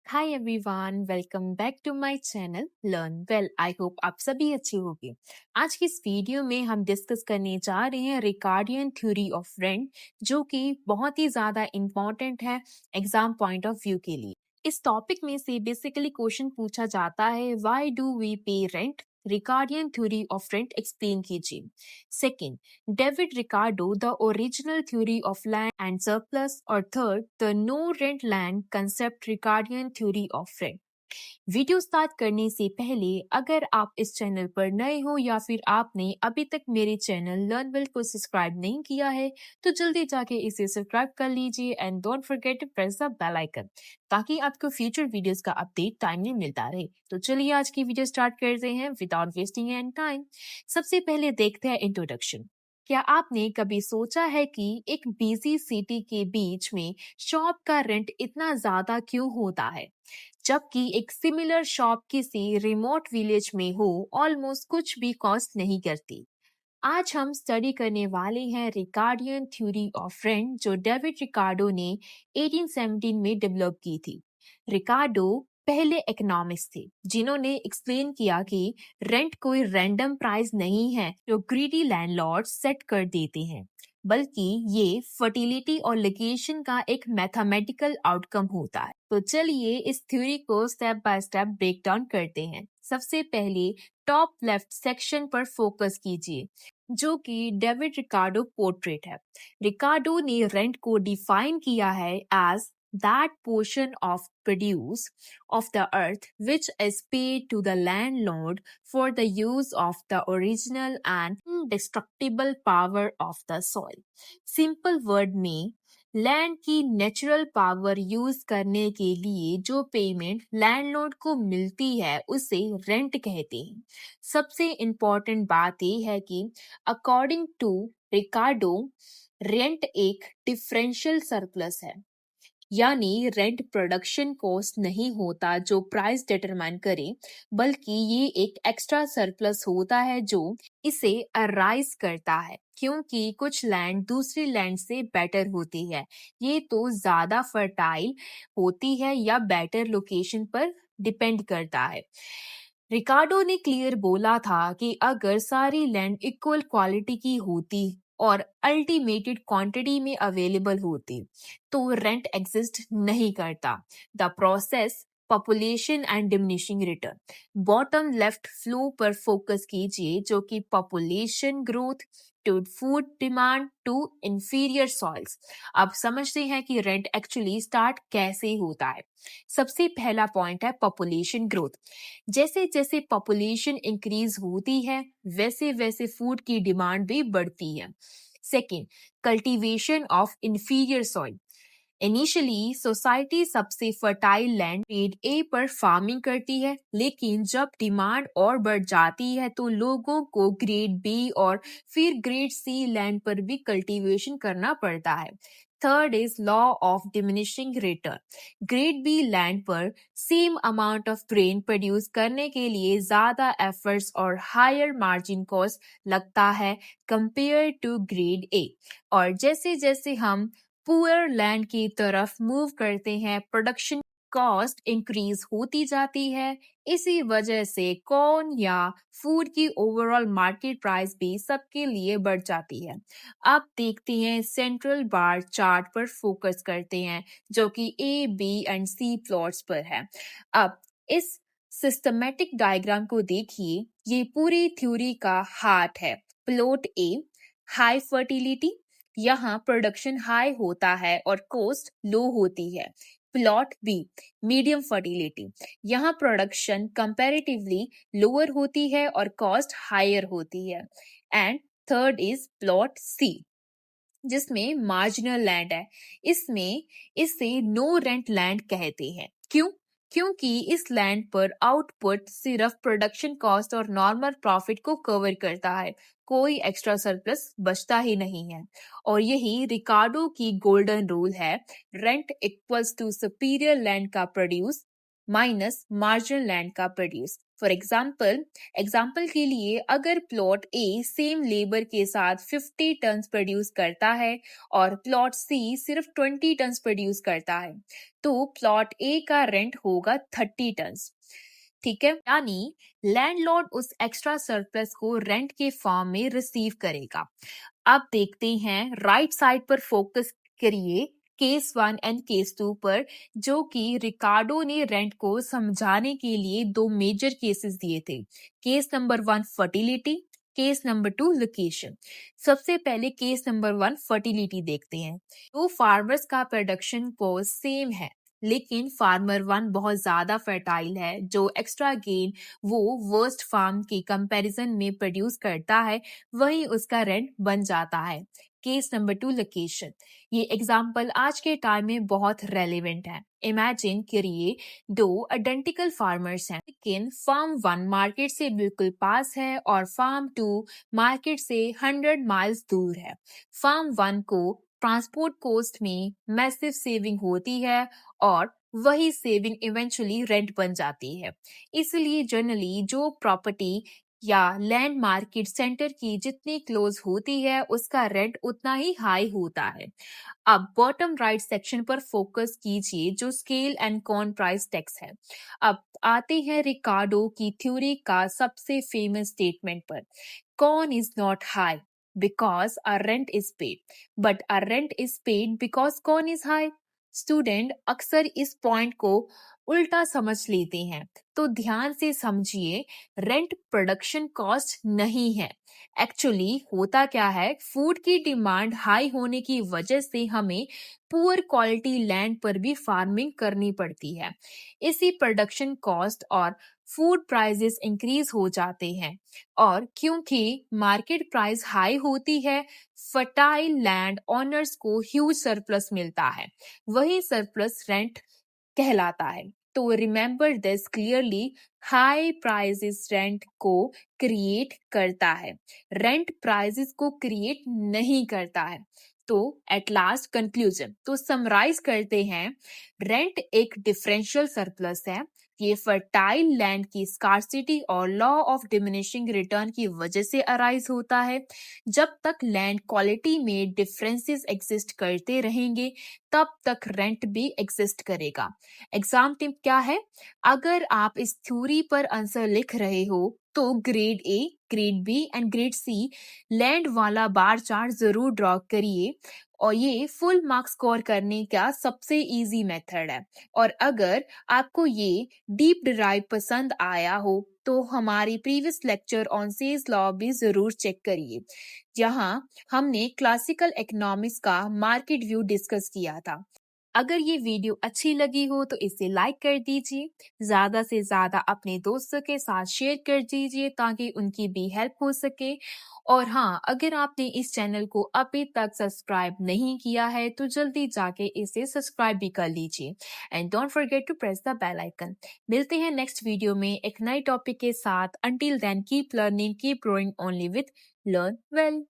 Hi everyone, welcome back to my channel learn well. I hope आप सभी अच्छे होंगे। आज की इस वीडियो में हम डिस्कस करने जा रहे हैं रिकार्डियन थ्योरी ऑफ रेंट, जो कि बहुत ही ज़्यादा इम्पॉर्टेंट है एग्जाम पॉइंट ऑफ व्यू के लिए। इस टॉपिक में से बेसिकली क्वेश्चन पूछा जाता है, why do we pay rent? Ricardian theory of rent explain कीजिए। Second, David Ricardo the original theory of land and surplus. और third, the no rent land concept Ricardian theory of rent. Video start करने से पहले अगर आप इस channel पर नए हो या फिर आपने अभी तक मेरे चैनल लर्न वेल को सब्सक्राइब नहीं किया है तो जल्दी जाके इसे सब्सक्राइब कर लीजिए and don't forget to press the bell icon, ताकि आपको फ्यूचर वीडियोस का अपडेट टाइमली मिलता रहे। तो चलिए आज की वीडियो स्टार्ट करते हैं विदाउट वेस्टिंग एनी टाइम। सबसे पहले देखते हैं इंट्रोडक्शन। क्या आपने कभी सोचा है कि एक बिजी सिटी के बीच में शॉप का रेंट इतना ज्यादा क्यों होता है, जबकि एक सिमिलर शॉप किसी रिमोट विलेज में हो ऑलमोस्ट कुछ भी कॉस्ट नहीं करती? आज हम स्टडी करने वाले हैं रिकार्डियन थ्योरी ऑफ रेंट, जो डेविड रिकार्डो ने 1817 में डेवलप की थी। रिकार्डो पहले इकोनॉमिक्स थे, जिन्होंने एक्सप्लेन किया कि रेंट कोई रैंडम प्राइस नहीं है जो ग्रीडी लैंडलॉर्ड सेट कर देते हैं, बल्कि ये फर्टिलिटी और लोकेशन का एक मैथमेटिकल आउटकम होता है। तो चलिए इस थ्योरी को step by step break down करते हैं। सबसे पहले टॉप लेफ्ट सेक्शन पर फोकस कीजिए, जो कि डेविड रिकार्डो पोर्ट्रेट है। रिकार्डो ने रेंट को डिफाइन किया है as that portion of produce of the earth which is paid to the landlord for the use of the original and indestructible power of the soil. Simple word में land की natural power use करने के लिए जो payment landlord को मिलती है उसे रेंट कहते हैं। सबसे इम्पोर्टेंट बात यह है कि अकॉर्डिंग टू रिकार्डो, रेंट एक डिफरेंशियल सरप्लस है, यानी रेंट प्रोडक्शन कॉस्ट नहीं होता जो प्राइस डिटरमाइन करे, बल्कि ये एक एक्स्ट्रा सरप्लस होता है जो इसे अराइज करता है क्योंकि कुछ लैंड दूसरी लैंड से बेटर होती है, ये तो ज्यादा फर्टाइल होती है या बेटर लोकेशन पर डिपेंड करता है। रिकार्डो ने क्लियर बोला था कि अगर सारी लैंड इक्वल क्वालिटी की होती और अल्टीमेटेड क्वांटिटी में अवेलेबल होती तो रेंट एग्जिस्ट नहीं करता। The process population and diminishing return. Bottom left flow पर फोकस कीजिए, जो कि population growth to food demand to inferior soils. अब समझते हैं कि रेंट एक्चुअली स्टार्ट कैसे होता है। सबसे पहला पॉइंट है पॉपुलेशन ग्रोथ। जैसे जैसे पॉपुलेशन इंक्रीज होती है वैसे वैसे फूड की डिमांड भी बढ़ती है। Second, cultivation of inferior soil. Initially society सबसे फर्टाइल लैंड ग्रेड ए पर फार्मिंग करती है, लेकिन जब डिमांड और बढ़ जाती है तो लोगों को ग्रेड बी और फिर ग्रेड सी लैंड पर भी कल्टीवेशन करना पड़ता है। Third is law of diminishing return. Grade B land पर same amount of grain produce करने के लिए ज्यादा एफर्ट्स और हायर मार्जिन कॉस्ट लगता है कंपेयर टू ग्रेड ए। और जैसे जैसे हम पुअर लैंड की तरफ मूव करते हैं, प्रोडक्शन कॉस्ट इंक्रीज होती जाती है। इसी वजह से कॉर्न या फूड की ओवरऑल मार्केट प्राइस भी सबके लिए बढ़ जाती है। अब देखते हैं सेंट्रल बार चार्ट पर फोकस करते हैं, जो कि A B and C plots पर है। अब इस सिस्टमेटिक डायग्राम को देखिए, ये पूरी थ्योरी का हार्ट है। प्लॉट ए, हाई फर्टिलिटी, यहाँ प्रोडक्शन हाई होता है और कॉस्ट लो होती है। प्लॉट बी, मीडियम फर्टिलिटी, यहाँ प्रोडक्शन कंपैरेटिवली लोअर होती है और कॉस्ट हायर होती है। एंड थर्ड इज प्लॉट सी, जिसमें मार्जिनल लैंड है। इसमें इसे नो रेंट लैंड कहते हैं। क्यों? क्योंकि इस लैंड पर आउटपुट सिर्फ प्रोडक्शन कॉस्ट और नॉर्मल प्रॉफिट को कवर करता है, कोई एक्स्ट्रा सरप्लस बचता ही नहीं है। और यही रिकार्डो की गोल्डन रूल है, rent equals to superior land का प्रोड्यूस माइनस मार्जिनल लैंड का प्रोड्यूस। फॉर एग्जाम्पल के लिए अगर प्लॉट ए सेम लेबर के साथ 50 टन प्रोड्यूस करता है और प्लॉट सी सिर्फ 20 टन प्रोड्यूस करता है, तो प्लॉट ए का रेंट होगा 30 टन। ठीक है, यानी लैंडलॉर्ड उस एक्स्ट्रा सरप्लस को रेंट के फॉर्म में रिसीव करेगा। अब देखते हैं राइट साइड पर फोकस करिए केस 1 एंड केस 2 पर, जो कि रिकार्डो ने रेंट को समझाने के लिए दो मेजर केसेस दिए थे। Case number 1 fertility, case number 2 location. सबसे पहले केस नंबर 1 फर्टिलिटी देखते हैं। तो फार्मर्स का प्रोडक्शन कॉस्ट सेम है, लेकिन फार्मर 1 बहुत ज्यादा फर्टाइल है, जो एक्स्ट्रा गेन वो वर्स्ट फार्म के कंपैरिजन में प्रोड्यूस करता है, वही उसका रेंट बन जाता है। Case number 2 location. ये एग्जाम्पल आज के टाइम में बहुत रेलिवेंट है। इमेजिन करिए दो आइडेंटिकल फार्मर्स हैं, लेकिन फार्म 1 मार्केट से बिल्कुल पास है और फार्म 2 मार्केट से 100 माइल्स दूर है। फार्म 1 को ट्रांसपोर्ट कॉस्ट में मैसिव सेविंग होती है और वही सेविंग इवेंचुअली रेंट बन जाती है। इसलिए जनरली जो प्रॉपर्टी या लैंड मार्केट सेंटर की जितनी क्लोज होती है, उसका रेंट उतना ही हाई होता है। अब बॉटम राइट सेक्शन पर फोकस कीजिए, जो scale and corn price tax है। अब आते हैं रिकार्डो की थ्योरी का सबसे फेमस स्टेटमेंट पर। Corn is not high because our rent is paid, but our rent is paid because कौन is high। स्टूडेंट अक्सर इस पॉइंट को उल्टा समझ लेते हैं, तो ध्यान से समझिए। रेंट प्रोडक्शन कॉस्ट नहीं है। एक्चुअली होता क्या है, फूड की डिमांड हाई होने की वजह से हमें पुअर क्वालिटी लैंड पर भी फार्मिंग करनी पड़ती है। इसी प्रोडक्शन कॉस्ट और फूड प्राइसेस इंक्रीज हो जाते हैं, और क्योंकि मार्केट प्राइस हाई होती है, फर्टाइल लैंड ओनर्स को ह्यूज सरप्लस मिलता है। वही सरप्लस रेंट कहलाता है। तो remember this clearly, high prices rent को क्रिएट करता है, रेंट प्राइसेस को क्रिएट नहीं करता है। तो एट लास्ट कंक्लूजन, तो समराइज करते हैं, रेंट एक डिफरेंशियल सरप्लस है। ये फर्टाइल लैंड की स्कार्सिटी और लॉ ऑफ डिमिनिशिंग रिटर्न की वजह से अराइज होता है। जब तक लैंड क्वालिटी में डिफरेंसेस एग्जिस्ट करते रहेंगे, तब तक रेंट भी एग्जिस्ट करेगा। एग्जाम टिप क्या है, अगर आप इस थ्योरी पर आंसर लिख रहे हो, तो grade A, grade B and grade C land वाला बार चार्ट जरूर ड्रॉ करिए, और ये फुल मार्क्स स्कोर करने का सबसे इजी मेथड है। और अगर आपको ये डीप डिराइव पसंद आया हो, तो हमारी प्रीवियस लेक्चर ऑन सेल्स लॉ भी जरूर चेक करिए, जहां हमने क्लासिकल इकोनॉमिक्स का मार्केट व्यू डिस्कस किया था। अगर ये वीडियो अच्छी लगी हो तो इसे लाइक कर दीजिए, ज्यादा से ज्यादा अपने दोस्तों के साथ शेयर कर दीजिए, ताकि उनकी भी हेल्प हो सके। और हाँ, अगर आपने इस चैनल को अभी तक सब्सक्राइब नहीं किया है, तो जल्दी जाके इसे सब्सक्राइब भी कर लीजिए, and don't forget to press the bell icon. मिलते हैं नेक्स्ट वीडियो में एक नए टॉपिक के साथ। Until then, keep learning, keep growing only with learn well.